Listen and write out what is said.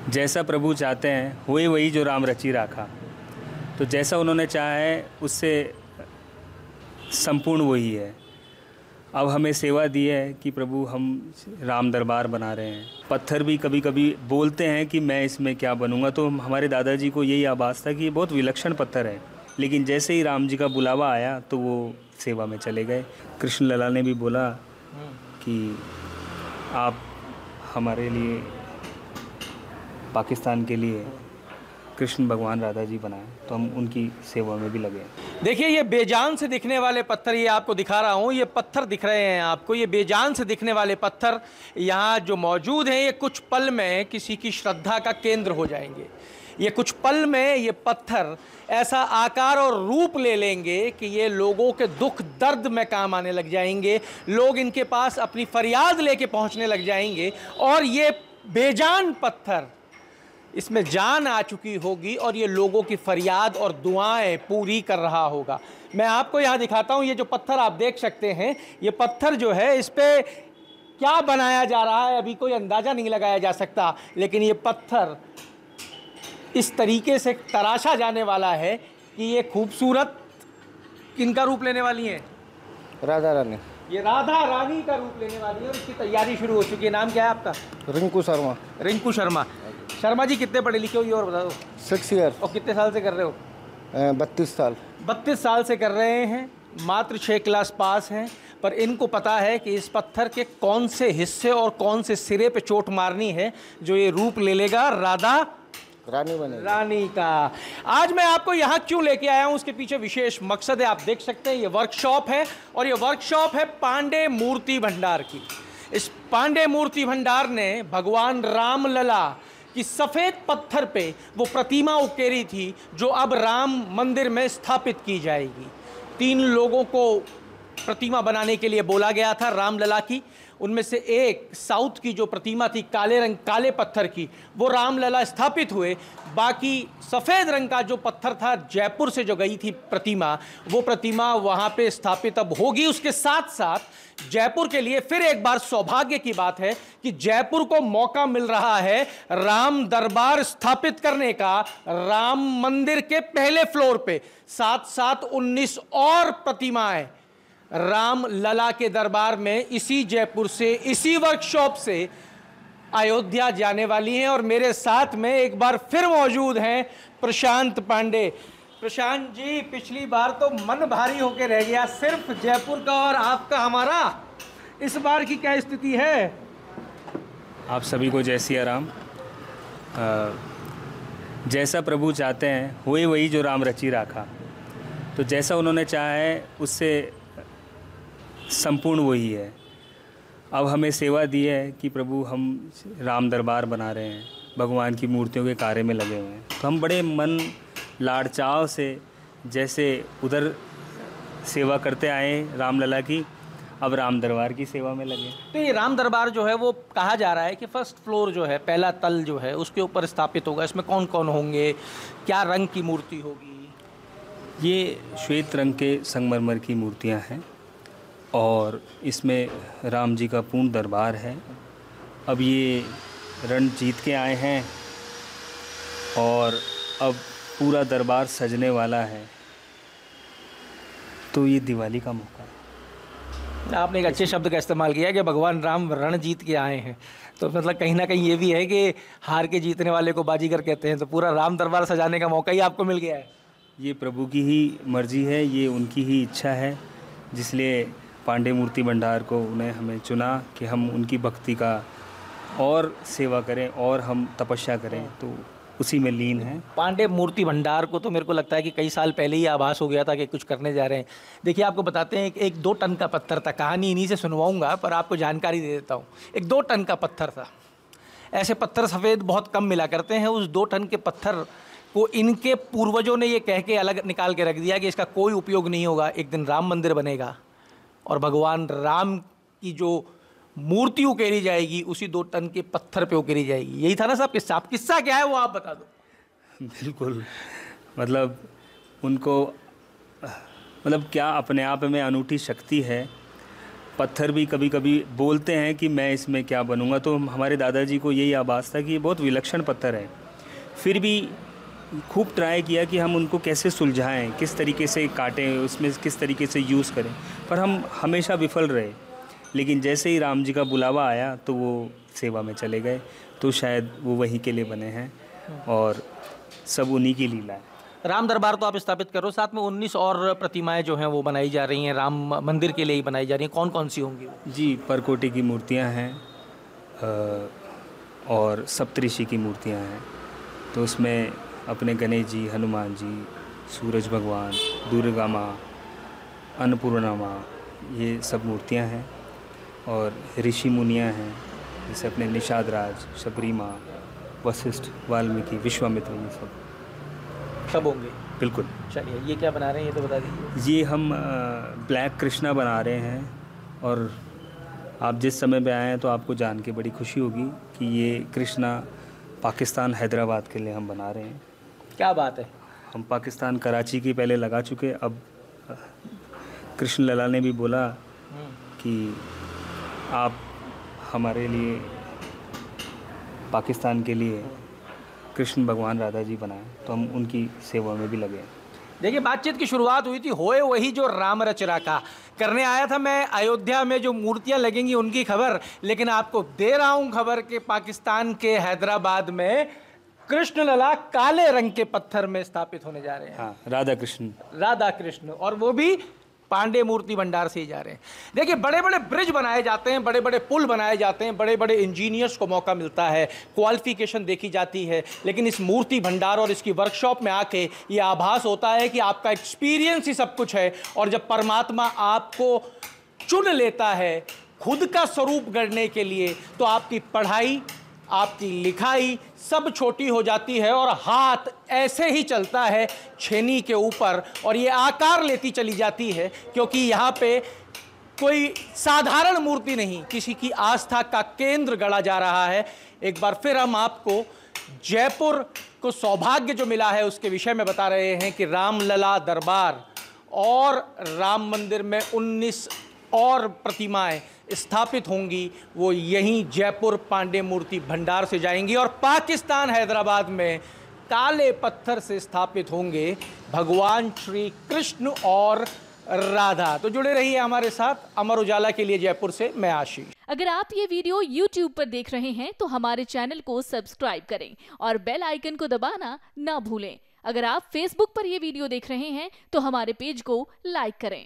जैसा प्रभु चाहते हैं हुए वही जो राम रची राखा। तो जैसा उन्होंने चाहा है उससे संपूर्ण वही है। अब हमें सेवा दी है कि प्रभु हम राम दरबार बना रहे हैं। पत्थर भी कभी कभी बोलते हैं कि मैं इसमें क्या बनूंगा, तो हमारे दादाजी को यही आभास था कि ये बहुत विलक्षण पत्थर है, लेकिन जैसे ही राम जी का बुलावा आया तो वो सेवा में चले गए। कृष्ण लला ने भी बोला कि आप हमारे लिए, पाकिस्तान के लिए कृष्ण भगवान राधा जी बनाए, तो हम उनकी सेवा में भी लगे। देखिए ये बेजान से दिखने वाले पत्थर, ये आपको दिखा रहा हूँ, ये पत्थर दिख रहे हैं आपको, ये बेजान से दिखने वाले पत्थर यहाँ जो मौजूद हैं, ये कुछ पल में किसी की श्रद्धा का केंद्र हो जाएंगे। ये कुछ पल में ये पत्थर ऐसा आकार और रूप ले लेंगे कि ये लोगों के दुख दर्द में काम आने लग जाएंगे। लोग इनके पास अपनी फरियाद लेके पहुँचने लग जाएंगे और ये बेजान पत्थर, इसमें जान आ चुकी होगी और ये लोगों की फरियाद और दुआएं पूरी कर रहा होगा। मैं आपको यहाँ दिखाता हूँ, ये जो पत्थर आप देख सकते हैं, ये पत्थर जो है इस पे क्या बनाया जा रहा है अभी कोई अंदाज़ा नहीं लगाया जा सकता, लेकिन ये पत्थर इस तरीके से तराशा जाने वाला है कि ये खूबसूरत किनका रूप लेने वाली है? राधा रानी। ये राधा रानी का रूप लेने वाली है और इसकी तैयारी शुरू हो चुकी है। नाम क्या है आपका? रिंकू शर्मा। रिंकू शर्मा। शर्मा जी कितने पढ़े लिखे हो ये और बता दो? 6 ईयर। और कितने साल से कर रहे हो? 32 साल। 32 साल से कर रहे हैं, मात्र 6 क्लास पास हैं, पर इनको पता है कि इस पत्थर के कौन से हिस्से और कौन से सिरे पे चोट मारनी है जो ये रूप ले लेगा राधा रानी बने रानी का। आज मैं आपको यहाँ क्यों लेके आया हूँ, उसके पीछे विशेष मकसद है। आप देख सकते हैं ये वर्कशॉप है और ये वर्कशॉप है पांडे मूर्ति भंडार की। इस पांडे मूर्ति भंडार ने भगवान रामलला की सफ़ेद पत्थर पे वो प्रतिमा उकेरी थी जो अब राम मंदिर में स्थापित की जाएगी। 3 लोगों को प्रतिमा बनाने के लिए बोला गया था रामलला की। उनमें से एक साउथ की जो प्रतिमा थी काले पत्थर की, वो रामलला स्थापित हुए। बाकी सफ़ेद रंग का जो पत्थर था जयपुर से जो गई थी प्रतिमा, वो प्रतिमा वहाँ पे स्थापित अब होगी। उसके साथ साथ जयपुर के लिए फिर एक बार सौभाग्य की बात है कि जयपुर को मौका मिल रहा है राम दरबार स्थापित करने का। राम मंदिर के पहले फ्लोर पे साथ साथ 19 और प्रतिमाएं राम लला के दरबार में इसी जयपुर से, इसी वर्कशॉप से अयोध्या जाने वाली हैं। और मेरे साथ में एक बार फिर मौजूद हैं प्रशांत पांडे। प्रशांत जी, पिछली बार तो मन भारी होके रह गया सिर्फ जयपुर का और आपका हमारा, इस बार की क्या स्थिति है? आप सभी को जय सिया राम। जैसा प्रभु चाहते हैं हुए वही जो राम रची राखा। तो जैसा उन्होंने चाहा है उससे संपूर्ण वही है। अब हमें सेवा दी है कि प्रभु हम राम दरबार बना रहे हैं, भगवान की मूर्तियों के कार्य में लगे हुए हैं। तो हम बड़े मन लाड़चाव से जैसे उधर सेवा करते आए रामलला की, अब राम दरबार की सेवा में लगे। तो ये राम दरबार जो है वो कहा जा रहा है कि फर्स्ट फ्लोर जो है, पहला तल जो है, उसके ऊपर स्थापित होगा। इसमें कौन कौन होंगे, क्या रंग की मूर्ति होगी? ये श्वेत रंग के संगमरमर की मूर्तियां हैं और इसमें राम जी का पूर्ण दरबार है। अब ये रण जीत के आए हैं और अब पूरा दरबार सजने वाला है, तो ये दिवाली का मौका है। आपने एक अच्छे शब्द का इस्तेमाल किया कि भगवान राम रण जीत के आए हैं, तो मतलब कहीं ना कहीं ये भी है कि हार के जीतने वाले को बाजीगर कहते हैं। तो पूरा राम दरबार सजाने का मौका ही आपको मिल गया है। ये प्रभु की ही मर्जी है, ये उनकी ही इच्छा है, जिसलिए पांडे मूर्ति भंडार को उन्हें हमें चुना कि हम उनकी भक्ति का और सेवा करें और हम तपस्या करें, तो उसी में लीन है। पांडे मूर्ति भंडार को तो मेरे को लगता है कि कई साल पहले ही आभास हो गया था कि कुछ करने जा रहे हैं। देखिए आपको बताते हैं, एक 2 टन का पत्थर था, कहानी इन्हीं से सुनवाऊंगा पर आपको जानकारी दे देता हूँ। एक 2 टन का पत्थर था। ऐसे पत्थर सफ़ेद बहुत कम मिला करते हैं। उस 2 टन के पत्थर को इनके पूर्वजों ने ये कह के अलग निकाल के रख दिया कि इसका कोई उपयोग नहीं होगा, एक दिन राम मंदिर बनेगा और भगवान राम की जो मूर्ति उकेरी जाएगी उसी 2 टन के पत्थर पे उकेरी जाएगी। यही था ना साहब किस्सा? किस्सा क्या है वो आप बता दो। बिल्कुल, मतलब उनको, मतलब क्या अपने आप में अनूठी शक्ति है पत्थर भी कभी कभी बोलते हैं कि मैं इसमें क्या बनूंगा, तो हमारे दादाजी को यही आभास था कि ये बहुत विलक्षण पत्थर है। फिर भी खूब ट्राई किया कि हम उनको कैसे सुलझाएं, किस तरीके से काटें, उसमें किस तरीके से यूज़ करें, पर हम हमेशा विफल रहे। लेकिन जैसे ही राम जी का बुलावा आया तो वो सेवा में चले गए, तो शायद वो वहीं के लिए बने हैं और सब उन्हीं की लीला है। राम दरबार तो आप स्थापित करो, साथ में 19 और प्रतिमाएं जो हैं वो बनाई जा रही हैं, राम मंदिर के लिए ही बनाई जा रही हैं। कौन कौन सी होंगी? जी, परकोटे की मूर्तियां हैं और सप्तऋषि की मूर्तियां हैं। तो उसमें अपने गणेश जी, हनुमान जी, सूरज भगवान, दुर्गा माँ, अन्नपूर्णा माँ, ये सब मूर्तियां हैं। और ऋषि मुनियाँ हैं, जैसे अपने निषाद राज, शबरी माँ, वशिष्ठ, वाल्मीकि, विश्वामित्र, ये सब होंगे। बिल्कुल। चलिए, ये क्या बना रहे हैं ये तो बता दीजिए। ये हम ब्लैक कृष्णा बना रहे हैं, और आप जिस समय पे आए हैं तो आपको जान के बड़ी खुशी होगी कि ये कृष्णा पाकिस्तान हैदराबाद के लिए हम बना रहे हैं। क्या बात है। हम पाकिस्तान कराची की पहले लगा चुके, अब कृष्ण लला ने भी बोला कि आप हमारे लिए पाकिस्तान के लिए कृष्ण भगवान राधा जी बनाए, तो हम उनकी सेवा में भी लगे हैं। देखिए, बातचीत की शुरुआत हुई थी होए वही जो राम रच रखा करने आया था मैं। अयोध्या में जो मूर्तियां लगेंगी उनकी खबर, लेकिन आपको दे रहा हूं खबर कि पाकिस्तान के हैदराबाद में कृष्ण लला काले रंग के पत्थर में स्थापित होने जा रहे हैं। हाँ, राधा कृष्ण, और वो भी पांडे मूर्ति भंडार से ही जा रहे हैं। देखिए, बड़े बड़े ब्रिज बनाए जाते हैं, बड़े बड़े पुल बनाए जाते हैं, बड़े बड़े इंजीनियर्स को मौका मिलता है, क्वालिफिकेशन देखी जाती है, लेकिन इस मूर्ति भंडार और इसकी वर्कशॉप में आके ये आभास होता है कि आपका एक्सपीरियंस ही सब कुछ है। और जब परमात्मा आपको चुन लेता है खुद का स्वरूप गढ़ने के लिए, तो आपकी पढ़ाई, आपकी लिखाई सब छोटी हो जाती है और हाथ ऐसे ही चलता है छेनी के ऊपर, और ये आकार लेती चली जाती है, क्योंकि यहाँ पे कोई साधारण मूर्ति नहीं, किसी की आस्था का केंद्र गढ़ा जा रहा है। एक बार फिर हम आपको जयपुर को सौभाग्य जो मिला है उसके विषय में बता रहे हैं कि रामलला दरबार और राम मंदिर में 19 और प्रतिमाएं स्थापित होंगी, वो यहीं जयपुर पांडे मूर्ति भंडार से जाएंगी और पाकिस्तान हैदराबाद में काले पत्थर से स्थापित होंगे भगवान श्री कृष्ण और राधा। तो जुड़े रहिए हमारे साथ। अमर उजाला के लिए जयपुर से मैं आशीष। अगर आप ये वीडियो YouTube पर देख रहे हैं तो हमारे चैनल को सब्सक्राइब करें और बेल आइकन को दबाना ना भूलें। अगर आप Facebook पर ये वीडियो देख रहे हैं तो हमारे पेज को लाइक करें।